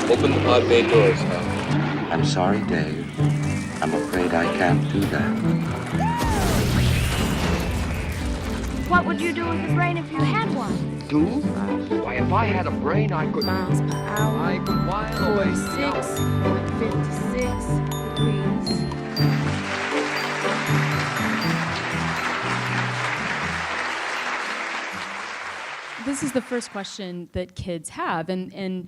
Open our bay doors. I'm sorry, Dave. I'm afraid I can't do that. What would you do with a brain if you had one? Do? Why, if I had a brain, I could... Miles per hour. I could while away... 46.56 degrees. This is the first question that kids have, and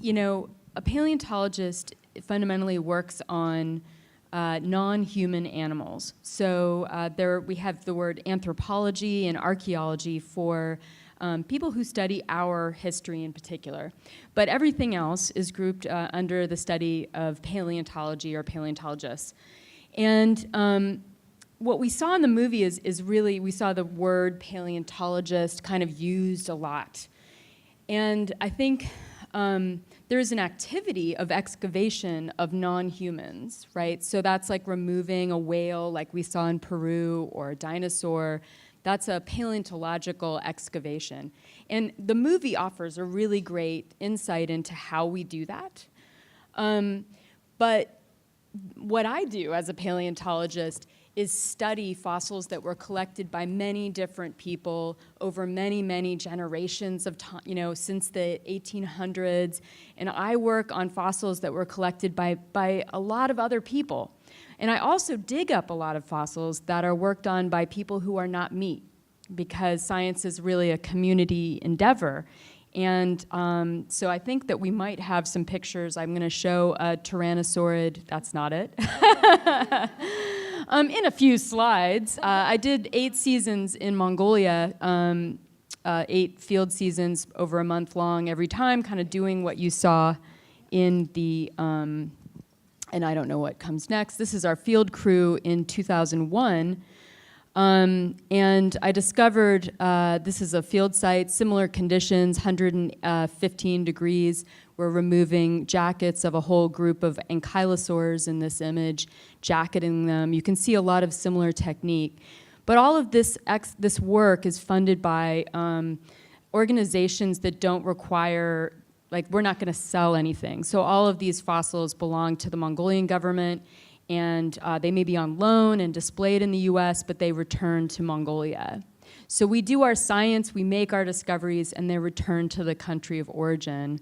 you know, a paleontologist fundamentally works on non-human animals. So there we have the word anthropology and archaeology for people who study our history in particular. But everything else is grouped under the study of paleontology or paleontologists. And what we saw in the movie is really, we saw the word paleontologist kind of used a lot. And I think there is an activity of excavation of non-humans, right? So that's like removing a whale like we saw in Peru, or a dinosaur. That's a paleontological excavation. And the movie offers a really great insight into how we do that. But what I do as a paleontologist is study fossils that were collected by many different people over many, many generations of time, you know, since the 1800s. And I work on fossils that were collected by a lot of other people. And I also dig up a lot of fossils that are worked on by people who are not me, because science is really a community endeavor. And so I think that we might have some pictures. I'm gonna show a tyrannosaurid, that's not it. In a few slides. I did 8 seasons in Mongolia, 8 field seasons over a month long every time, kind of doing what you saw in the, and I don't know what comes next. This is our field crew in 2001. And I discovered, this is a field site, similar conditions, 115 degrees. We're removing jackets of a whole group of ankylosaurs in this image, jacketing them. You can see a lot of similar technique. But all of this work is funded by organizations that don't require, like, we're not gonna sell anything. So all of these fossils belong to the Mongolian government, and they may be on loan and displayed in the US, but they return to Mongolia. So we do our science, we make our discoveries, and they return to the country of origin.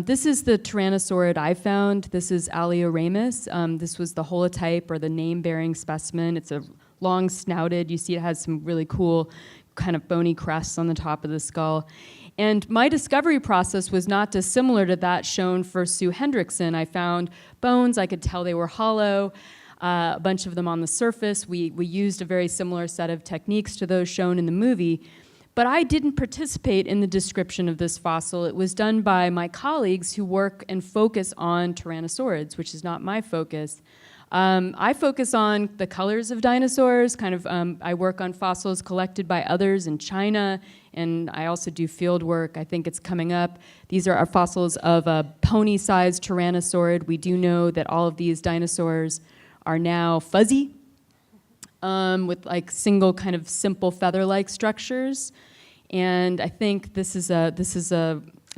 This is the tyrannosaurid I found. This is Alioramus. This was the holotype, or the name-bearing specimen. It's a long-snouted, you see it has some really cool kind of bony crests on the top of the skull. And my discovery process was not dissimilar to that shown for Sue Hendrickson. I found bones, I could tell they were hollow, a bunch of them on the surface. We used a very similar set of techniques to those shown in the movie. But I didn't participate in the description of this fossil. It was done by my colleagues who work and focus on tyrannosaurids, which is not my focus. I focus on the colors of dinosaurs, I work on fossils collected by others in China, and I also do field work. I think it's coming up. These are our fossils of a pony-sized tyrannosaurid. We do know that all of these dinosaurs are now fuzzy, with like single kind of simple feather-like structures. And I think this is a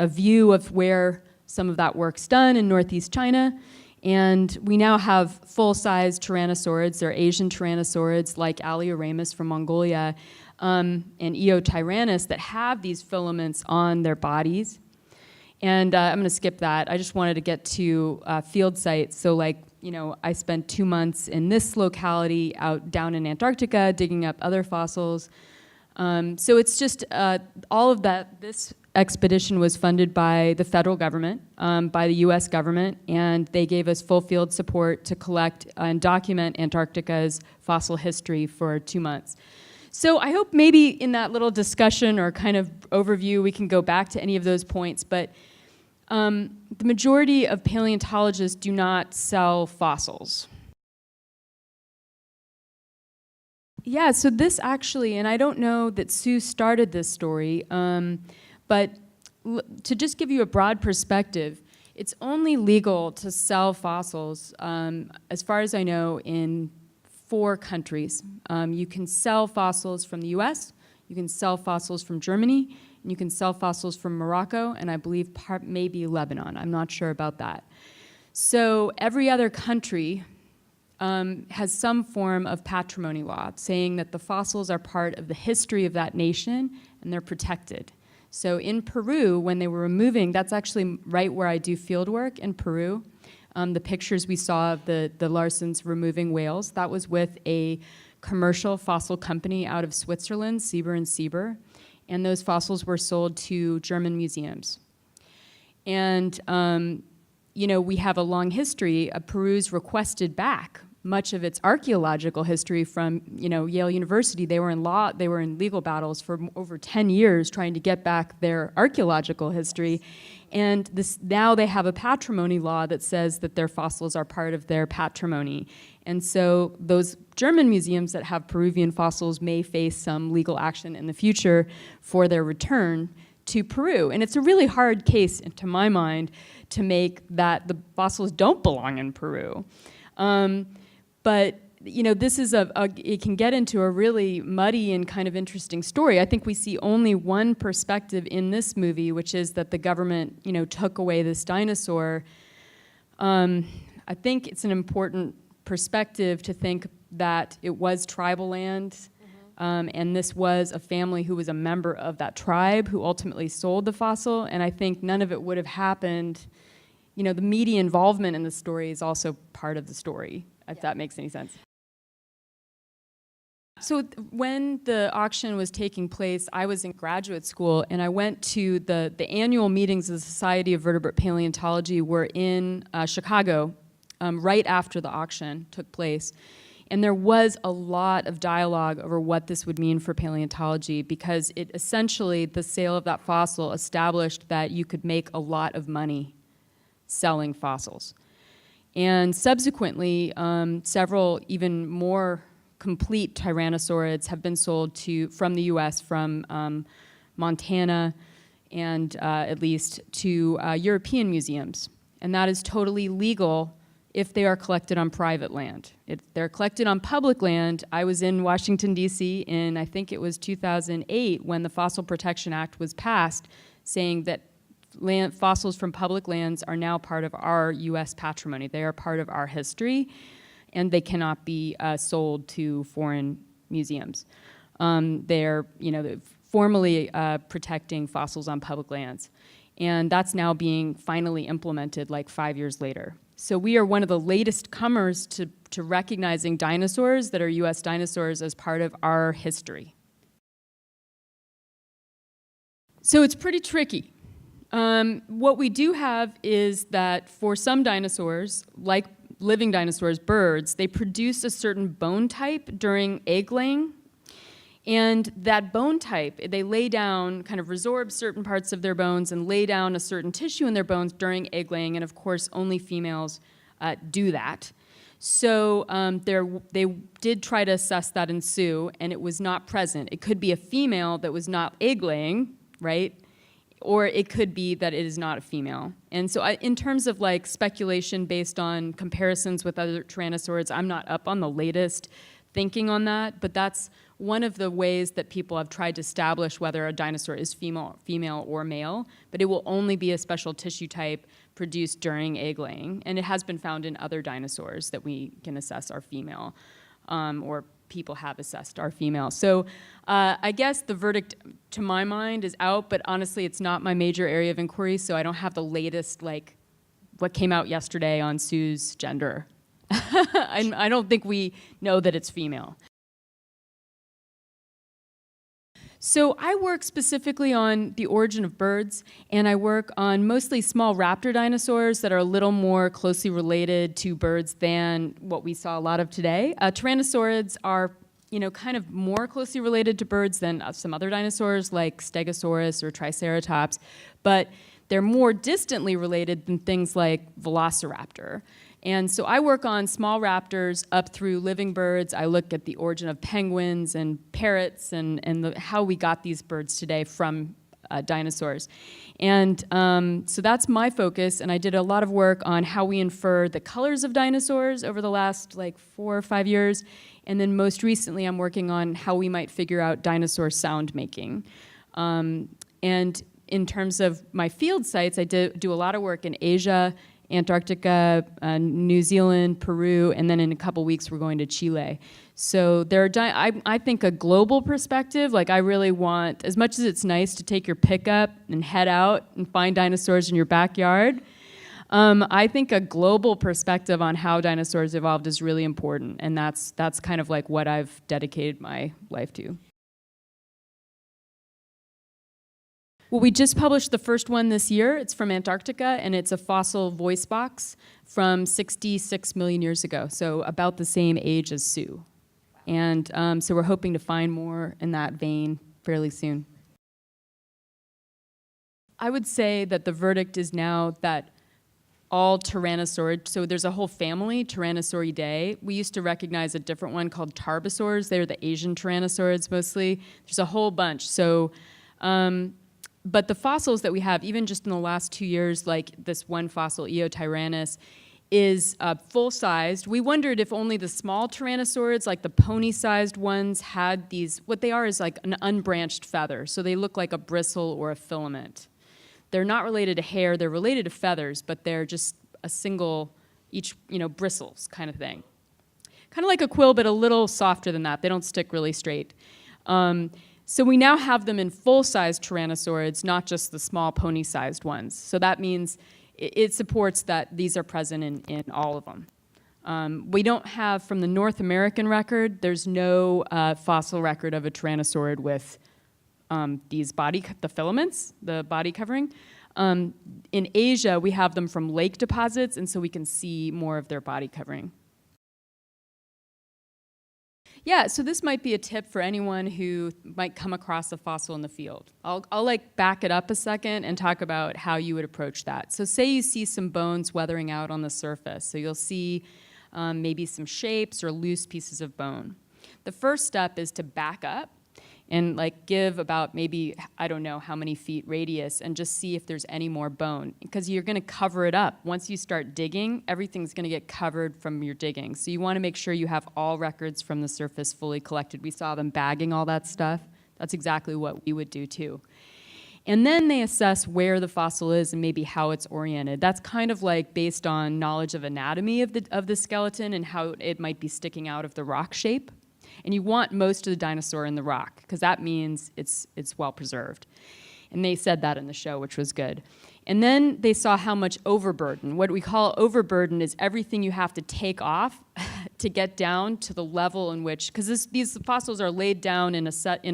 view of where some of that work's done in Northeast China. And we now have full-size tyrannosaurids. They're Asian tyrannosaurids like Alioramus from Mongolia, and Eotyrannus, that have these filaments on their bodies. And I'm gonna skip that. I just wanted to get to field sites. So, like, you know, I spent 2 months in this locality out down in Antarctica digging up other fossils. So it's just all of that. This expedition was funded by the federal government, by the US government, and they gave us full field support to collect and document Antarctica's fossil history for 2 months. So I hope maybe in that little discussion or kind of overview we can go back to any of those points, but the majority of paleontologists do not sell fossils. Yeah, so this actually, and I don't know that Sue started this story, but to just give you a broad perspective, it's only legal to sell fossils, as far as I know, in 4 countries. You can sell fossils from the US, You can sell fossils from Germany, and you can sell fossils from Morocco, and I believe maybe Lebanon. I'm not sure about that. So every other country has some form of patrimony law saying that the fossils are part of the history of that nation and they're protected. So in Peru, when they were removing, that's actually right where I do field work in Peru. The pictures we saw of the Larsens removing whales, that was with a commercial fossil company out of Switzerland, Sieber and Sieber, and those fossils were sold to German museums. And we have a long history. Peru's requested back much of its archaeological history from Yale University. They were in legal battles for over 10 years trying to get back their archaeological history. And now they have a patrimony law that says that their fossils are part of their patrimony. And so those German museums that have Peruvian fossils may face some legal action in the future for their return to Peru. And it's a really hard case, to my mind, to make that the fossils don't belong in Peru. But this is it can get into a really muddy and kind of interesting story. I think we see only one perspective in this movie, which is that the government, took away this dinosaur. I think it's an important perspective to think that it was tribal land, and this was a family who was a member of that tribe who ultimately sold the fossil, and I think none of it would have happened. The media involvement in the story is also part of the story, if that makes any sense. So when the auction was taking place, I was in graduate school, and I went to the annual meetings of the Society of Vertebrate Paleontology were in Chicago right after the auction took place. And there was a lot of dialogue over what this would mean for paleontology, because it essentially, the sale of that fossil established that you could make a lot of money selling fossils. And subsequently, several even more complete tyrannosaurids have been sold from the US, from Montana, and at least to European museums. And that is totally legal if they are collected on private land. If they're collected on public land, I was in Washington, D.C. in, I think it was 2008, when the Fossil Protection Act was passed, saying that fossils from public lands are now part of our U.S. patrimony. They are part of our history, and they cannot be sold to foreign museums. They're formally protecting fossils on public lands. And that's now being finally implemented like 5 years later. So we are one of the latest comers to recognizing dinosaurs that are US dinosaurs as part of our history. So it's pretty tricky. What we do have is that for some dinosaurs, like living dinosaurs, birds, they produce a certain bone type during egg laying. And that bone type, they lay down, kind of resorb certain parts of their bones and lay down a certain tissue in their bones during egg laying, and of course only females do that. So they did try to assess that in Sioux, and it was not present. It could be a female that was not egg laying, right? Or it could be that it is not a female. And so in terms of like speculation based on comparisons with other tyrannosaurs, I'm not up on the latest thinking on that, but that's one of the ways that people have tried to establish whether a dinosaur is female or male, but it will only be a special tissue type produced during egg laying, and it has been found in other dinosaurs that we can assess are female, or people have assessed are female. So I guess the verdict, to my mind, is out, but honestly, it's not my major area of inquiry, so I don't have the latest, like, what came out yesterday on Sue's gender. I don't think we know that it's female. So I work specifically on the origin of birds, and I work on mostly small raptor dinosaurs that are a little more closely related to birds than what we saw a lot of today. Tyrannosaurids are, kind of more closely related to birds than some other dinosaurs like Stegosaurus or Triceratops, but they're more distantly related than things like Velociraptor. And so I work on small raptors up through living birds. I look at the origin of penguins and parrots and how we got these birds today from dinosaurs. And so that's my focus, and I did a lot of work on how we infer the colors of dinosaurs over the last like 4 or 5 years. And then most recently, I'm working on how we might figure out dinosaur sound making. And in terms of my field sites, I do a lot of work in Asia, Antarctica, New Zealand, Peru, and then in a couple weeks we're going to Chile. So there are, I think a global perspective, like I really want, as much as it's nice to take your pickup and head out and find dinosaurs in your backyard, I think a global perspective on how dinosaurs evolved is really important, and that's kind of like what I've dedicated my life to. Well, we just published the first one this year. It's from Antarctica, and it's a fossil voice box from 66 million years ago, so about the same age as Sue. And so we're hoping to find more in that vein fairly soon. I would say that the verdict is now that all Tyrannosaurids, so there's a whole family, Tyrannosauridae. We used to recognize a different one called Tarbosaurs. They're the Asian Tyrannosaurids mostly. There's a whole bunch. So, but the fossils that we have, even just in the last 2 years, like this one fossil, Eotyrannus, is full-sized. We wondered if only the small Tyrannosaurids, like the pony-sized ones, had these, what they are is like an unbranched feather. So they look like a bristle or a filament. They're not related to hair, they're related to feathers, but they're just a single, each, bristles kind of thing. Kind of like a quill, but a little softer than that. They don't stick really straight. So we now have them in full-sized Tyrannosaurids, not just the small pony-sized ones. So that means it supports that these are present in all of them. We don't have, from the North American record, there's no fossil record of a Tyrannosaurid with these the filaments, the body covering. In Asia, we have them from lake deposits, and so we can see more of their body covering. Yeah, so this might be a tip for anyone who might come across a fossil in the field. I'll like back it up a second and talk about how you would approach that. So say you see some bones weathering out on the surface. So you'll see maybe some shapes or loose pieces of bone. The first step is to back up and like give about maybe, I don't know how many feet radius, and just see if there's any more bone, because you're gonna cover it up. Once you start digging, everything's gonna get covered from your digging. So you wanna make sure you have all records from the surface fully collected. We saw them bagging all that stuff. That's exactly what we would do too. And then they assess where the fossil is and maybe how it's oriented. That's kind of like based on knowledge of anatomy of the skeleton and how it might be sticking out of the rock shape. And you want most of the dinosaur in the rock, because that means it's well preserved. And they said that in the show, which was good. And then they saw how much overburden. What we call overburden is everything you have to take off to get down to the level in which, because these fossils are laid down in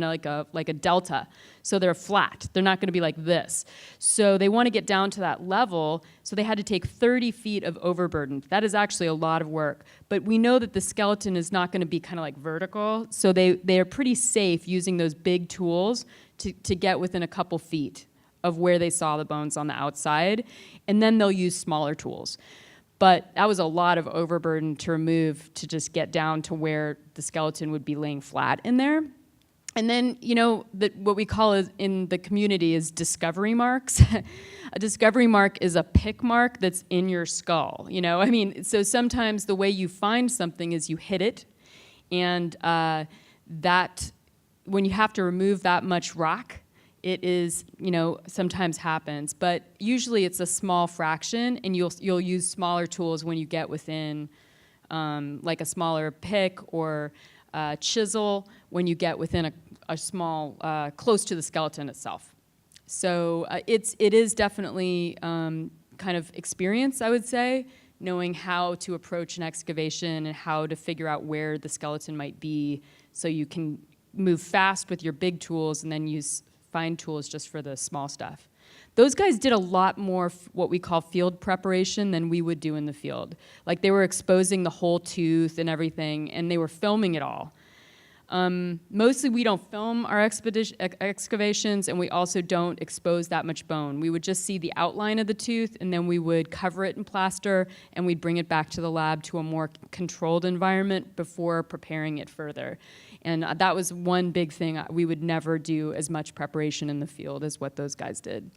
like a delta, so they're flat. They're not going to be like this. So they want to get down to that level, so they had to take 30 feet of overburden. That is actually a lot of work. But we know that the skeleton is not going to be kind of like vertical, so they are pretty safe using those big tools to get within a couple feet of where they saw the bones on the outside, and then they'll use smaller tools. But that was a lot of overburden to remove to just get down to where the skeleton would be laying flat in there. And then, what we call in the community is discovery marks. A discovery mark is a pick mark that's in your skull, So sometimes the way you find something is you hit it, and that, when you have to remove that much rock, it is, sometimes happens, but usually it's a small fraction, and you'll use smaller tools when you get within, like a smaller pick or chisel, when you get within a small, close to the skeleton itself. So it is definitely kind of experience, I would say, knowing how to approach an excavation and how to figure out where the skeleton might be, so you can move fast with your big tools and then use fine tools just for the small stuff. Those guys did a lot more what we call field preparation than we would do in the field. Like they were exposing the whole tooth and everything, and they were filming it all. Mostly we don't film our excavations, and we also don't expose that much bone. We would just see the outline of the tooth, and then we would cover it in plaster, and we'd bring it back to the lab to a more controlled environment before preparing it further. And that was one big thing. We would never do as much preparation in the field as what those guys did.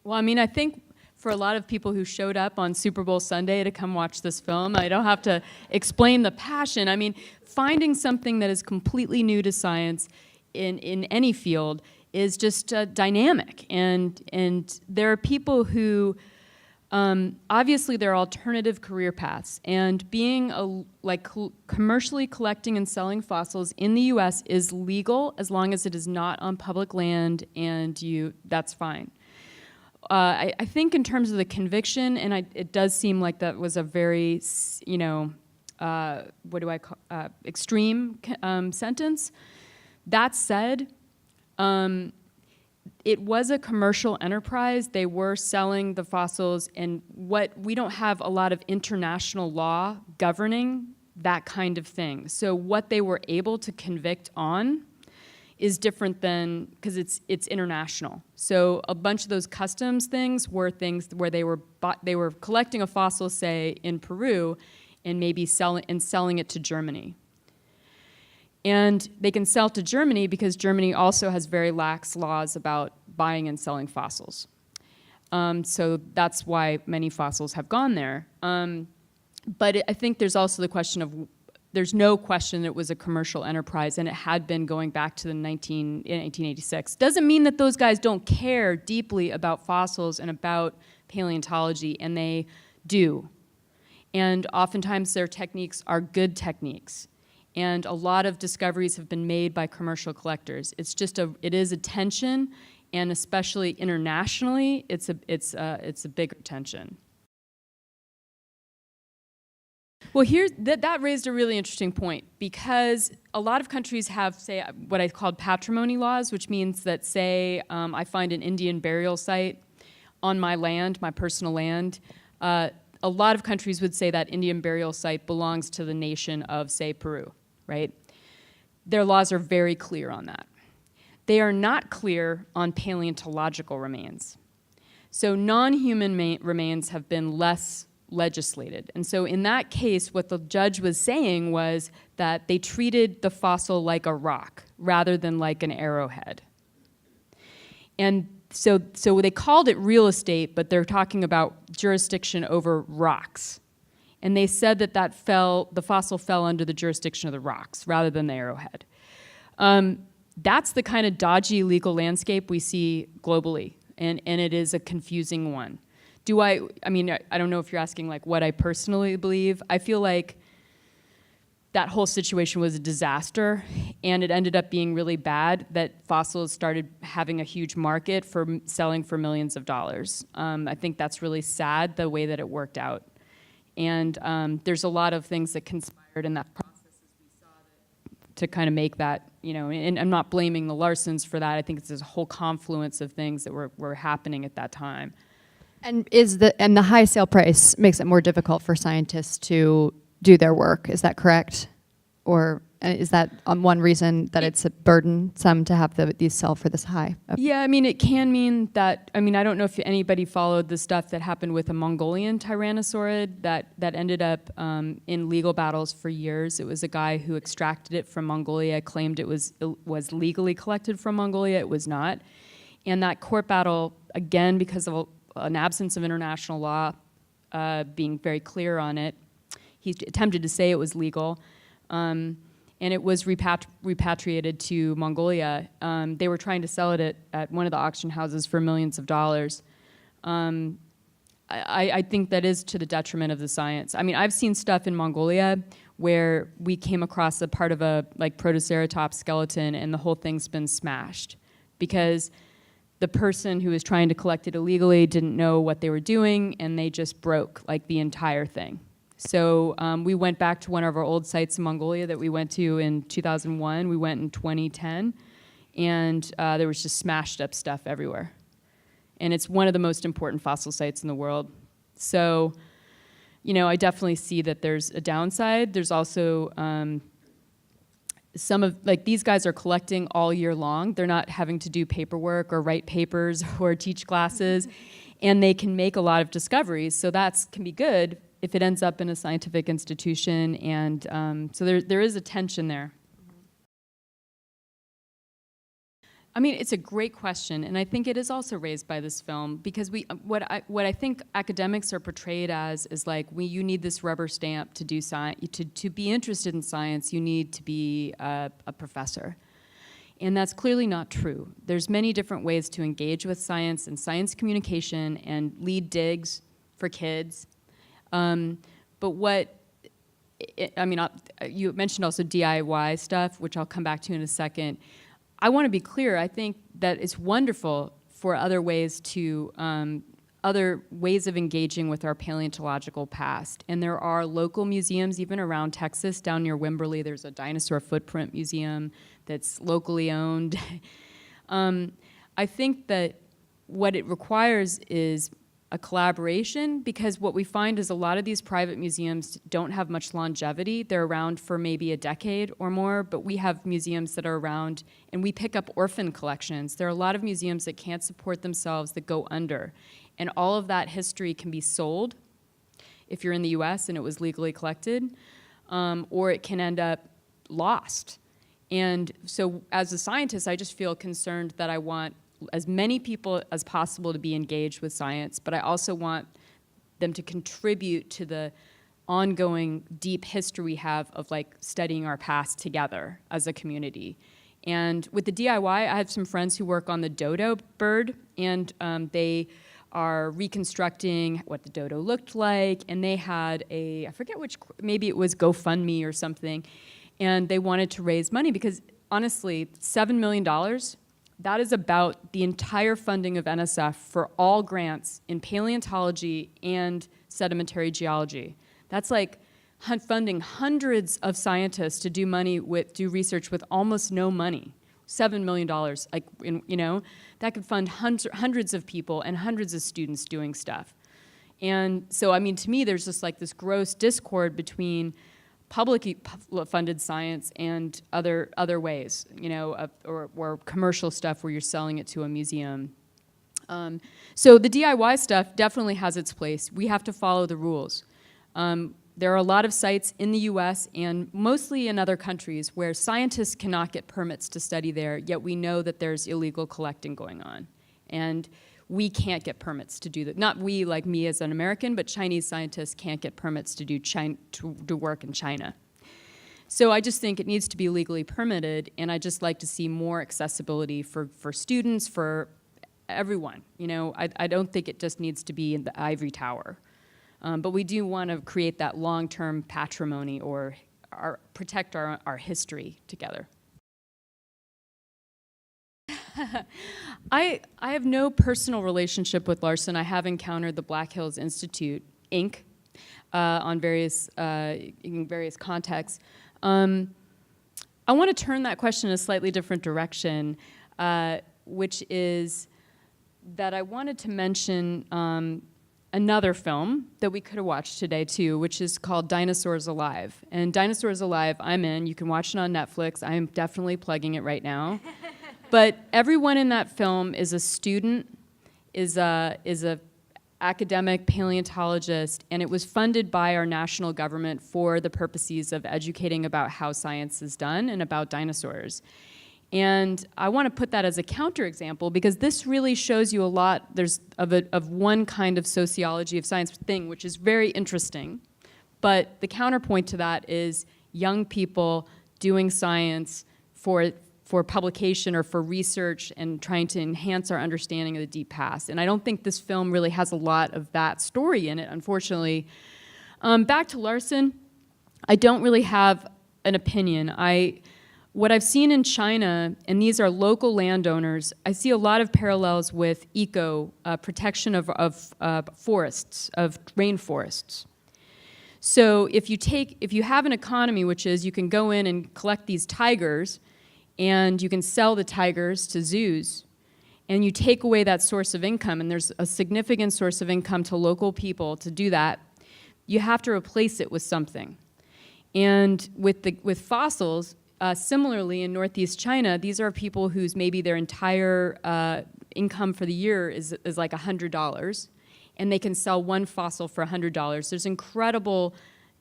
Well, I mean, I think for a lot of people who showed up on Super Bowl Sunday to come watch this film, I don't have to explain the passion. I mean, finding something that is completely new to science in any field is just dynamic. And there are people who, obviously there are alternative career paths. And being commercially collecting and selling fossils in the US is legal as long as it is not on public land, and that's fine. I think in terms of the conviction, and it does seem like that was a very, extreme sentence. That said, it was a commercial enterprise. They were selling the fossils, and we don't have a lot of international law governing that kind of thing. So what they were able to convict on is different than, because it's international. So a bunch of those customs things were things where they were collecting a fossil, say in Peru, and maybe selling it to Germany. And they can sell to Germany because Germany also has very lax laws about buying and selling fossils. So that's why many fossils have gone there. But I think there's also the question of, there's no question it was a commercial enterprise, and it had been going back to 1886. Doesn't mean that those guys don't care deeply about fossils and about paleontology, and they do. And oftentimes their techniques are good techniques. And a lot of discoveries have been made by commercial collectors. It is a tension, and especially internationally, it's a bigger tension. Well, that raised a really interesting point, because a lot of countries have, say, what I called patrimony laws, which means that, say, I find an Indian burial site on my land, my personal land. A lot of countries would say that Indian burial site belongs to the nation of, say, Peru, right? Their laws are very clear on that. They are not clear on paleontological remains. So non-human remains have been less legislated. And so in that case, what the judge was saying was that they treated the fossil like a rock rather than like an arrowhead. And so they called it real estate, but they're talking about jurisdiction over rocks. And they said that the fossil fell under the jurisdiction of the rocks rather than the arrowhead. That's the kind of dodgy legal landscape we see globally, and it is a confusing one. I don't know if you're asking like what I personally believe. I feel like that whole situation was a disaster, and it ended up being really bad that fossils started having a huge market for selling for millions of dollars. I think that's really sad, the way that it worked out. And there's a lot of things that conspired in that process, as we saw, to kind of make that, and I'm not blaming the Larsons for that. I think it's this whole confluence of things that were happening at that time. And the high sale price makes it more difficult for scientists to do their work. Is that correct? Or is that one reason that it's burdensome to have these sell for this high? Yeah, it can mean that, I don't know if anybody followed the stuff that happened with a Mongolian tyrannosaurid that ended up in legal battles for years. It was a guy who extracted it from Mongolia, claimed it was legally collected from Mongolia. It was not. And that court battle, again, because of an absence of international law being very clear on it, he attempted to say it was legal. And it was repatriated to Mongolia. They were trying to sell it at one of the auction houses for millions of dollars. I think that is to the detriment of the science. I've seen stuff in Mongolia where we came across a part of a Protoceratops skeleton, and the whole thing's been smashed because the person who was trying to collect it illegally didn't know what they were doing, and they just broke the entire thing. So we went back to one of our old sites in Mongolia that we went to in 2001. We went in 2010, and there was just smashed up stuff everywhere. And it's one of the most important fossil sites in the world. So, I definitely see that there's a downside. There's also these guys are collecting all year long. They're not having to do paperwork or write papers or teach classes, and they can make a lot of discoveries. So that can be good. if it ends up in a scientific institution, and so there is a tension there. I mean, it's a great question, and I think it is also raised by this film, because what I think academics are portrayed as is like, you need this rubber stamp to do science. To be interested in science, you need to be a professor, and that's clearly not true. There's many different ways to engage with science and science communication and lead digs for kids. But you mentioned also DIY stuff, which I'll come back to in a second. I want to be clear. I think that it's wonderful for other ways of engaging with our paleontological past. And there are local museums, even around Texas, down near Wimberley. There's a dinosaur footprint museum that's locally owned. I think that what it requires is a collaboration, because what we find is a lot of these private museums don't have much longevity. They're around for maybe a decade or more, but we have museums that are around, and we pick up orphan collections. There are a lot of museums that can't support themselves, that go under, and all of that history can be sold if you're in the US and it was legally collected, or it can end up lost. And so as a scientist, I just feel concerned that I want as many people as possible to be engaged with science, but I also want them to contribute to the ongoing deep history we have of like studying our past together as a community. And with the DIY, I have some friends who work on the dodo bird, and they are reconstructing what the dodo looked like, and they had I forget which, maybe it was GoFundMe or something, and they wanted to raise money because honestly, $7 million, that is about the entire funding of NSF for all grants in paleontology and sedimentary geology. That's like funding hundreds of scientists to do research with almost no money. $7 million, that could fund hundreds of people and hundreds of students doing stuff. And so, I mean, to me, there's just like this gross discord between publicly funded science and other ways, or commercial stuff where you're selling it to a museum. So the DIY stuff definitely has its place. We have to follow the rules. There are a lot of sites in the US and mostly in other countries where scientists cannot get permits to study there, yet we know that there's illegal collecting going on. And we can't get permits to do that. Not we, like me as an American, but Chinese scientists can't get permits to do work in China. So I just think it needs to be legally permitted, and I just like to see more accessibility for students, for everyone. I don't think it just needs to be in the ivory tower. But we do want to create that long-term patrimony or protect our history together. I have no personal relationship with Larson. I have encountered the Black Hills Institute, Inc., in various contexts. I want to turn that question in a slightly different direction, which is that I wanted to mention another film that we could have watched today too, which is called Dinosaurs Alive. And Dinosaurs Alive, I'm in. You can watch it on Netflix. I am definitely plugging it right now. But everyone in that film is a student, is a academic paleontologist, and it was funded by our national government for the purposes of educating about how science is done and about dinosaurs. And I want to put that as a counterexample because this really shows you a lot of one kind of sociology of science thing, which is very interesting. But the counterpoint to that is young people doing science for publication or for research and trying to enhance our understanding of the deep past. And I don't think this film really has a lot of that story in it, unfortunately. Back to Larson, I don't really have an opinion. What I've seen in China, and these are local landowners, I see a lot of parallels with protection of forests, of rainforests. So if you have an economy, which is you can go in and collect these tigers, and you can sell the tigers to zoos, and you take away that source of income, and there's a significant source of income to local people to do that, you have to replace it with something. And with fossils, similarly in Northeast China, these are people whose maybe their entire income for the year is like $100, and they can sell one fossil for $100. There's incredible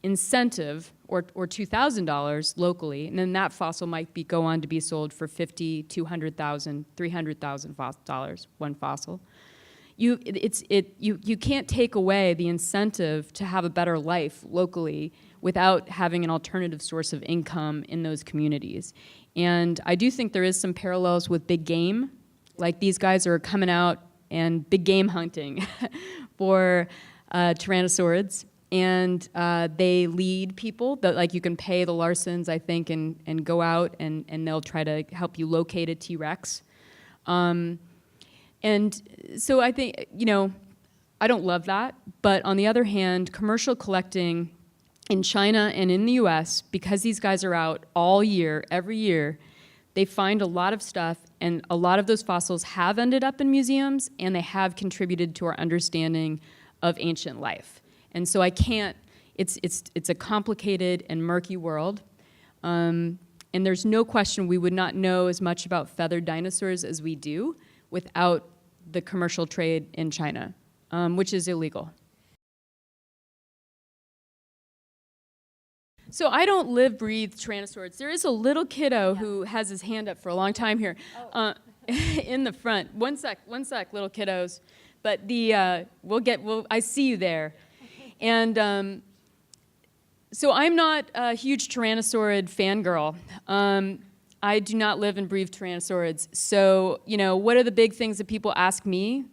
incentive, or $2,000 locally, and then that fossil might go on to be sold for $50,000, $200,000, $300,000 one fossil. You can't take away the incentive to have a better life locally without having an alternative source of income in those communities. And I do think there is some parallels with big game. Like, these guys are coming out and big game hunting for tyrannosaurids. And they lead people, that, like, you can pay the Larsons, I think, and go out and they'll try to help you locate a T-Rex. And so I think, I don't love that. But on the other hand, commercial collecting in China and in the US, because these guys are out all year, every year, they find a lot of stuff, and a lot of those fossils have ended up in museums, and they have contributed to our understanding of ancient life. And so I can't, it's a complicated and murky world. And there's no question we would not know as much about feathered dinosaurs as we do without the commercial trade in China, which is illegal. So I don't live, breathe Tyrannosaurus. There is a little kiddo who has his hand up for a long time here in the front. One sec, little kiddos. But I see you there. And so I'm not a huge Tyrannosaurid fangirl. I do not live and breathe Tyrannosaurids. So, what are the big things that people ask me?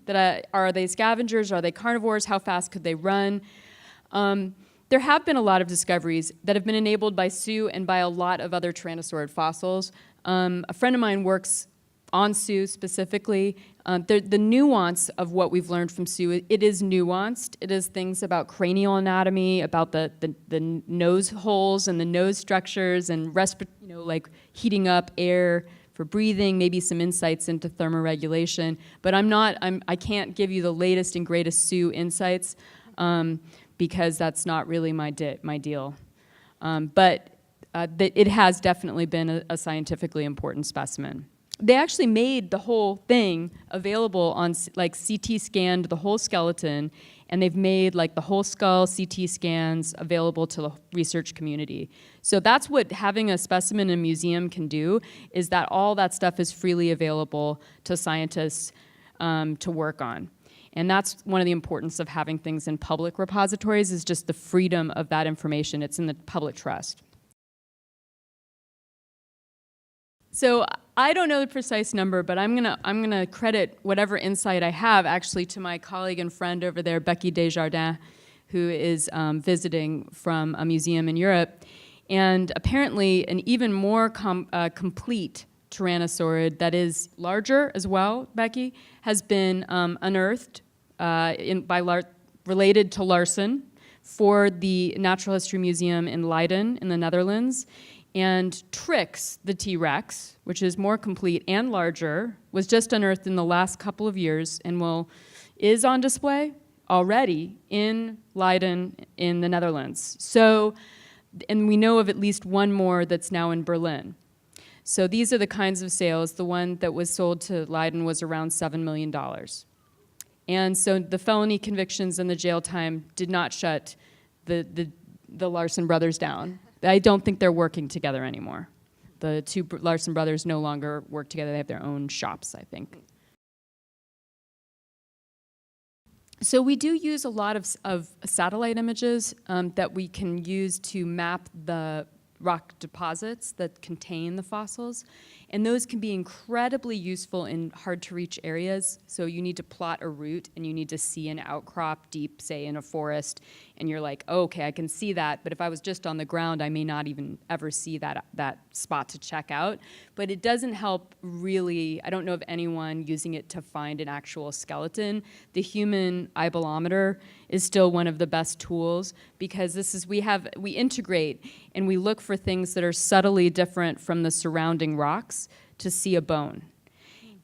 Are they scavengers? Are they carnivores? How fast could they run? There have been a lot of discoveries that have been enabled by Sue and by a lot of other Tyrannosaurid fossils. A friend of mine works on Sue specifically. The nuance of what we've learned from Sue, it is nuanced. It is things about cranial anatomy, about the nose holes and the nose structures, and like heating up air for breathing, maybe some insights into thermoregulation. But I can't give you the latest and greatest Sue insights because that's not really my deal. But it has definitely been a scientifically important specimen. They actually made the whole thing available on, like, CT scanned the whole skeleton, and they've made, like, the whole skull CT scans available to the research community. So that's what having a specimen in a museum can do, is that all that stuff is freely available to scientists to work on. And that's one of the importance of having things in public repositories, is just the freedom of that information. It's in the public trust. So I don't know the precise number, but I'm gonna credit whatever insight I have actually to my colleague and friend over there, Becky Desjardins, who is visiting from a museum in Europe. And apparently an even more complete Tyrannosaurid that is larger as well, Becky, has been unearthed related to Larsen for the Natural History Museum in Leiden in the Netherlands. And Trix, the T-Rex, which is more complete and larger, was just unearthed in the last couple of years and is on display already in Leiden in the Netherlands. So, and we know of at least one more that's now in Berlin. So these are the kinds of sales. The one that was sold to Leiden was around $7 million. And so the felony convictions and the jail time did not shut the Larsen brothers down. I don't think they're working together anymore. The two Larsen brothers no longer work together. They have their own shops, I think. So we do use a lot of satellite images that we can use to map the rock deposits that contain the fossils. And those can be incredibly useful in hard-to-reach areas. So you need to plot a route, and you need to see an outcrop deep, say, in a forest, and you're like, oh, okay, I can see that, but if I was just on the ground, I may not even ever see that spot to check out. But it doesn't help really. I don't know of anyone using it to find an actual skeleton. The human eyeballometer is still one of the best tools, because we integrate and we look for things that are subtly different from the surrounding rocks to see a bone.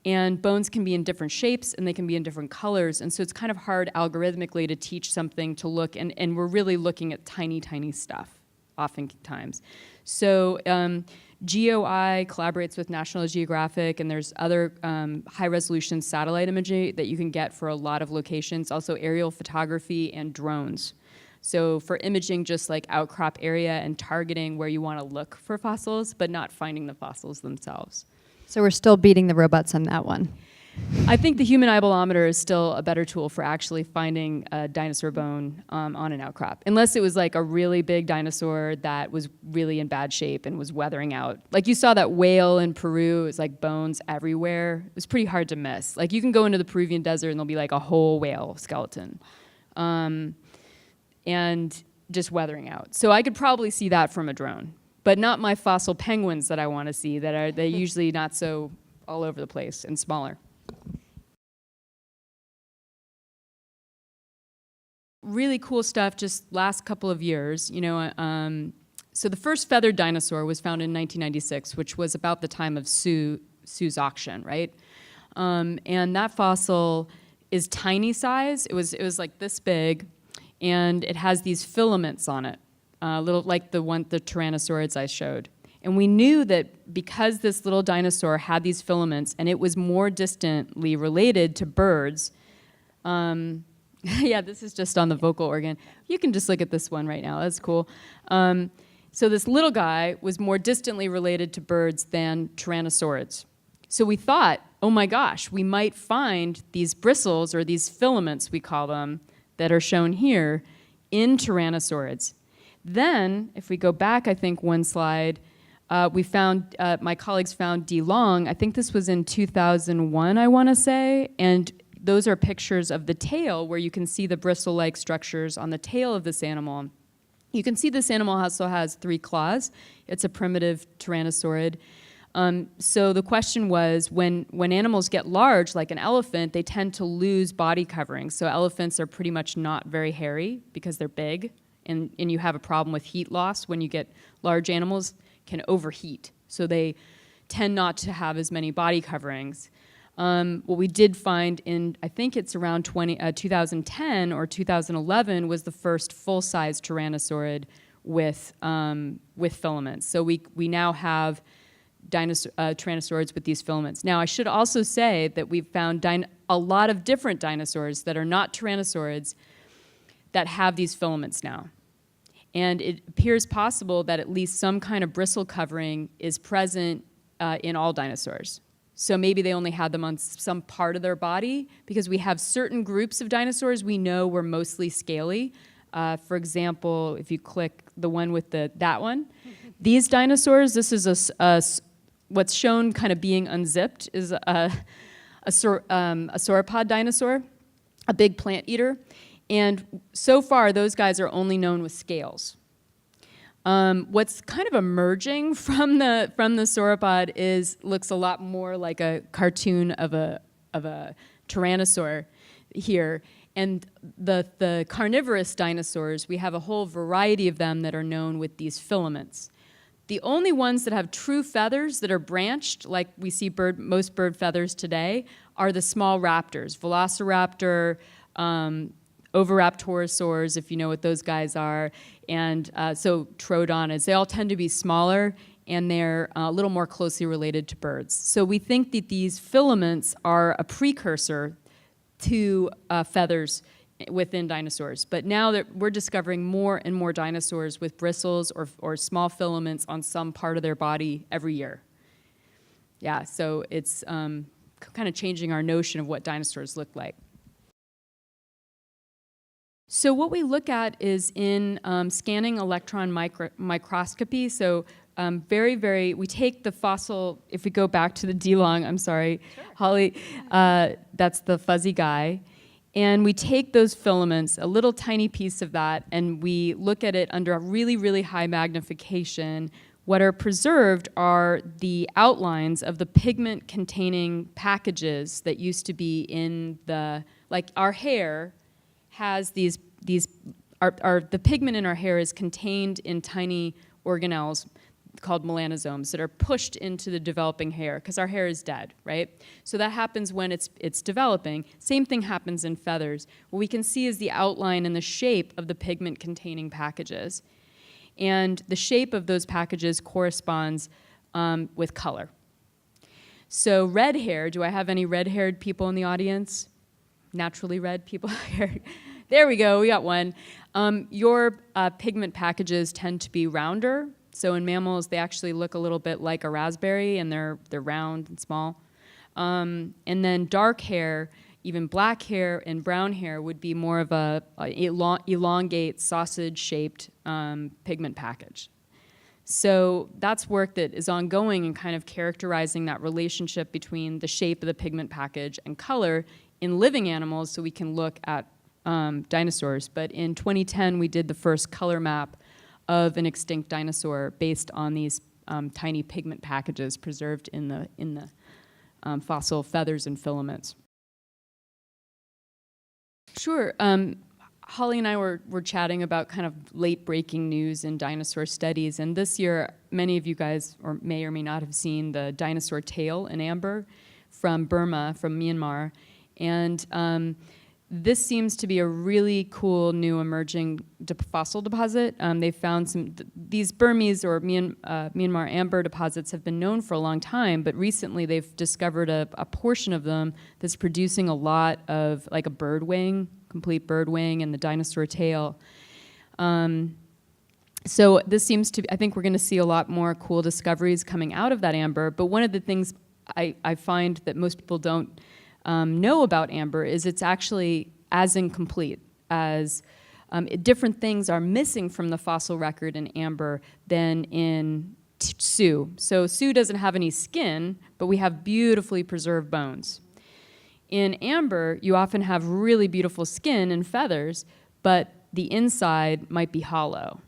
And bones can be in different shapes, and they can be in different colors, and so it's kind of hard algorithmically to teach something to look, and we're really looking at tiny, tiny stuff oftentimes. So GeoEye collaborates with National Geographic, and there's other high-resolution satellite imagery that you can get for a lot of locations, also aerial photography and drones. So for imaging just like outcrop area and targeting where you want to look for fossils, but not finding the fossils themselves. So we're still beating the robots on that one. I think the human eyeballometer is still a better tool for actually finding a dinosaur bone on an outcrop, unless it was like a really big dinosaur that was really in bad shape and was weathering out. Like you saw that whale in Peru, it was like bones everywhere. It was pretty hard to miss. Like you can go into the Peruvian desert and there'll be like a whole whale skeleton. And just weathering out. So I could probably see that from a drone, but not my fossil penguins that I want to see they're usually not so all over the place and smaller. Really cool stuff just last couple of years, you know, so the first feathered dinosaur was found in 1996, which was about the time of Sue's auction, right? And that fossil is tiny size. It was like this big, and it has these filaments on it, little like the tyrannosaurids I showed. And we knew that because this little dinosaur had these filaments and it was more distantly related to birds, yeah, this is just on the vocal organ. You can just look at this one right now, that's cool. So this little guy was more distantly related to birds than tyrannosaurids. So we thought, oh my gosh, we might find these bristles, or these filaments we call them, that are shown here in tyrannosaurids. Then, if we go back, I think, one slide, we found, my colleagues found D. Long, I think this was in 2001, I want to say, and those are pictures of the tail where you can see the bristle-like structures on the tail of this animal. You can see this animal also has 3 claws. It's a primitive tyrannosaurid. So the question was, when animals get large, like an elephant, they tend to lose body covering. So elephants are pretty much not very hairy because they're big, and you have a problem with heat loss when you get large animals can overheat. So they tend not to have as many body coverings. What we did find in, I think it's around 2010 or 2011, was the first full-size tyrannosaurid with filaments. So we now have tyrannosaurids with these filaments. Now, I should also say that we've found a lot of different dinosaurs that are not tyrannosaurids that have these filaments now. And it appears possible that at least some kind of bristle covering is present in all dinosaurs. So maybe they only had them on some part of their body, because we have certain groups of dinosaurs we know were mostly scaly. For example, if you click the one with that one, these dinosaurs, this is what's shown kind of being unzipped is a sauropod dinosaur, a big plant eater. And so far, those guys are only known with scales. What's kind of emerging from the sauropod looks a lot more like a cartoon of a tyrannosaur here. And the carnivorous dinosaurs, we have a whole variety of them that are known with these filaments. The only ones that have true feathers that are branched, like we see most bird feathers today, are the small raptors, Velociraptor, Oviraptorosaurs, if you know what those guys are, and so Troodonids. They all tend to be smaller, and they're a little more closely related to birds. So we think that these filaments are a precursor to feathers within dinosaurs. But now that we're discovering more and more dinosaurs with bristles or small filaments on some part of their body every year. Yeah, so it's kind of changing our notion of what dinosaurs look like. So what we look at is in scanning electron microscopy. So we take the fossil, if we go back to the D-Long, I'm sorry, sure. Holly, that's the fuzzy guy. And we take those filaments, a little tiny piece of that, and we look at it under a really, really high magnification. What are preserved are the outlines of the pigment-containing packages that used to be in like our hair has the pigment in our hair is contained in tiny organelles called melanosomes that are pushed into the developing hair, because our hair is dead, right? So that happens when it's developing. Same thing happens in feathers. What we can see is the outline and the shape of the pigment-containing packages. And the shape of those packages corresponds with color. So red hair, do I have any red-haired people in the audience? Naturally red people here. There we go, we got one. Your pigment packages tend to be rounder. So in mammals, they actually look a little bit like a raspberry, and they're round and small. And then dark hair, even black hair and brown hair would be more of a elongate, sausage-shaped pigment package. So that's work that is ongoing and kind of characterizing that relationship between the shape of the pigment package and color in living animals, so we can look at dinosaurs. But in 2010, we did the first color map of an extinct dinosaur based on these tiny pigment packages preserved in the fossil feathers and filaments. Sure. Holly and I were chatting about kind of late-breaking news in dinosaur studies, and this year, many of you guys may or may not have seen the dinosaur tail in amber from Burma, from Myanmar, and this seems to be a really cool new emerging fossil deposit. They found these Burmese or Myanmar amber deposits have been known for a long time, but recently they've discovered a portion of them that's producing a lot of, like a bird wing, complete bird wing, and the dinosaur tail. So this seems to be, I think we're gonna see a lot more cool discoveries coming out of that amber, but one of the things I find that most people don't know about amber is it's actually as incomplete as different things are missing from the fossil record in amber than in Sioux. So Sioux doesn't have any skin, but we have beautifully preserved bones. In amber, you often have really beautiful skin and feathers, but the inside might be hollow.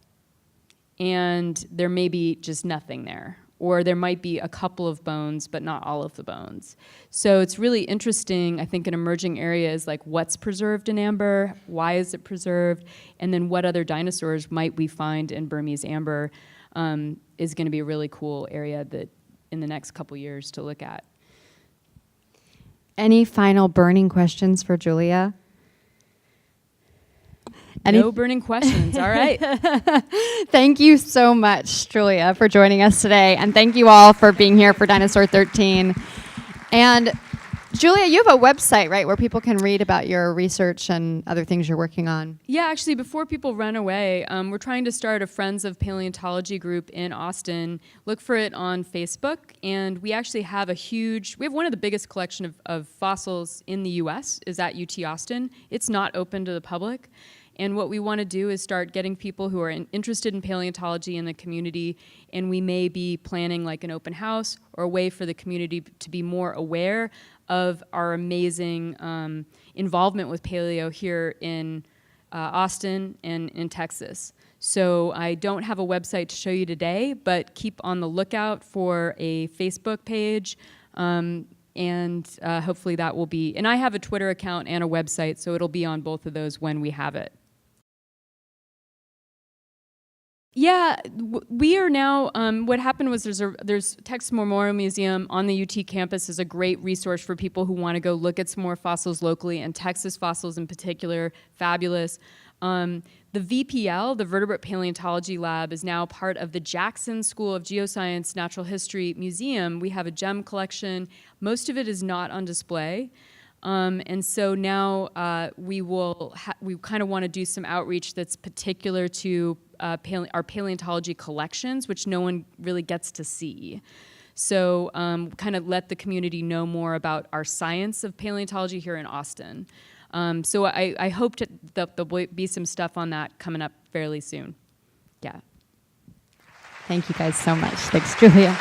And there may be just nothing there. Or there might be a couple of bones, but not all of the bones. So it's really interesting, I think an emerging area is like what's preserved in amber, why is it preserved, and then what other dinosaurs might we find in Burmese amber is gonna be a really cool area that in the next couple years to look at. Any final burning questions for Julia? No burning questions, all right. Thank you so much, Julia, for joining us today. And thank you all for being here for Dinosaur 13. And Julia, you have a website, right, where people can read about your research and other things you're working on? Yeah, actually, before people run away, we're trying to start a Friends of Paleontology group in Austin. Look for it on Facebook. And we actually have we have one of the biggest collection of fossils in the US is at UT Austin. It's not open to the public. And what we want to do is start getting people who are interested in paleontology in the community, and we may be planning like an open house or a way for the community to be more aware of our amazing involvement with paleo here in Austin and in Texas. So I don't have a website to show you today, but keep on the lookout for a Facebook page, and hopefully that will be, and I have a Twitter account and a website, so it'll be on both of those when we have it. Yeah, we are now, what happened was there's Texas Memorial Museum on the UT campus is a great resource for people who want to go look at some more fossils locally, and Texas fossils in particular, fabulous. The VPL, the Vertebrate Paleontology Lab, is now part of the Jackson School of Geoscience Natural History Museum. We have a gem collection. Most of it is not on display. And so now we kind of want to do some outreach that's particular to our paleontology collections, which no one really gets to see. So kind of let the community know more about our science of paleontology here in Austin. So I hope that there'll be some stuff on that coming up fairly soon. Yeah. Thank you guys so much. Thanks, Julia.